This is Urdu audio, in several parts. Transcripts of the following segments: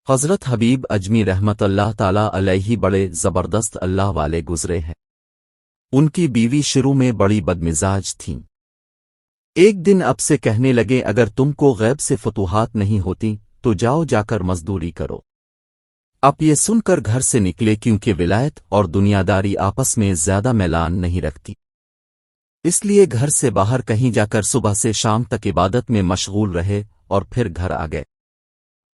حضرت حبیب اجمی رحمت اللہ تعالی علیہ بڑے زبردست اللہ والے گزرے ہیں۔ ان کی بیوی شروع میں بڑی بدمزاج تھیں۔ ایک دن اب سے کہنے لگے اگر تم کو غیب سے فتوحات نہیں ہوتی تو جاؤ جا کر مزدوری کرو۔ اب یہ سن کر گھر سے نکلے کیونکہ ولایت اور دنیاداری آپس میں زیادہ میلان نہیں رکھتی، اس لیے گھر سے باہر کہیں جا کر صبح سے شام تک عبادت میں مشغول رہے اور پھر گھر آ گئے،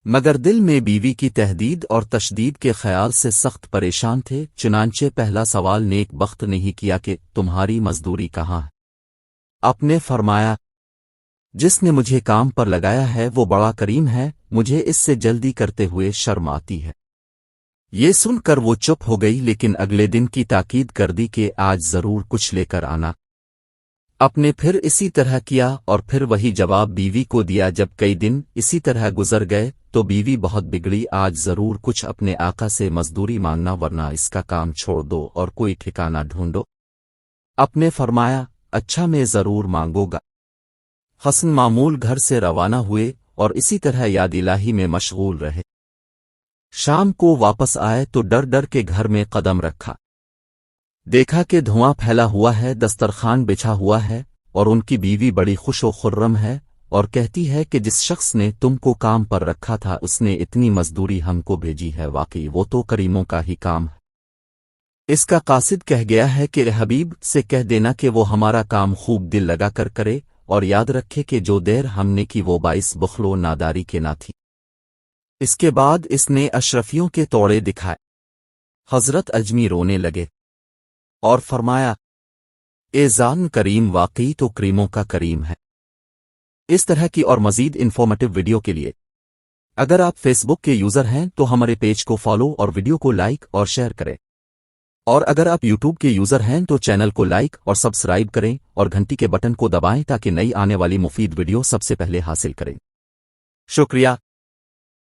مگر دل میں بیوی کی تہدید اور تشدید کے خیال سے سخت پریشان تھے۔ چنانچہ پہلا سوال نیک بخت نے ہی کیا کہ تمہاری مزدوری کہاں ہے؟ آپ نے فرمایا جس نے مجھے کام پر لگایا ہے وہ بڑا کریم ہے، مجھے اس سے جلدی کرتے ہوئے شرم آتی ہے۔ یہ سن کر وہ چپ ہو گئی، لیکن اگلے دن کی تاکید کر دی کہ آج ضرور کچھ لے کر آنا۔ آپ نے پھر اسی طرح کیا اور پھر وہی جواب بیوی کو دیا۔ جب کئی دن اسی طرح گزر گئے تو بیوی بہت بگڑی، آج ضرور کچھ اپنے آقا سے مزدوری مانگنا ورنہ اس کا کام چھوڑ دو اور کوئی ٹھکانہ ڈھونڈو۔ آپ نے فرمایا اچھا میں ضرور مانگوں گا۔ حسن معمول گھر سے روانہ ہوئے اور اسی طرح یاد الہی میں مشغول رہے۔ شام کو واپس آئے تو ڈر ڈر کے گھر میں قدم رکھا، دیکھا کہ دھواں پھیلا ہوا ہے، دسترخوان بچھا ہوا ہے اور ان کی بیوی بڑی خوش و خرم ہے اور کہتی ہے کہ جس شخص نے تم کو کام پر رکھا تھا اس نے اتنی مزدوری ہم کو بھیجی ہے، واقعی وہ تو کریموں کا ہی کام ہے۔ اس کا قاصد کہہ گیا ہے کہ حبیب سے کہہ دینا کہ وہ ہمارا کام خوب دل لگا کر کرے اور یاد رکھے کہ جو دیر ہم نے کی وہ باعث بخل و ناداری کے نہ تھی۔ اس کے بعد اس نے اشرفیوں کے توڑے دکھائے۔ حضرت اجمی رونے لگے اور فرمایا اے زان کریم، واقعی تو کریموں کا کریم ہے۔ اس طرح کی اور مزید انفارمیٹو ویڈیو کے لیے اگر آپ فیس بک کے یوزر ہیں تو ہمارے پیج کو فالو اور ویڈیو کو لائک اور شیئر کریں، اور اگر آپ یوٹیوب کے یوزر ہیں تو چینل کو لائک اور سبسکرائب کریں اور گھنٹی کے بٹن کو دبائیں تاکہ نئی آنے والی مفید ویڈیو سب سے پہلے حاصل کریں۔ شکریہ۔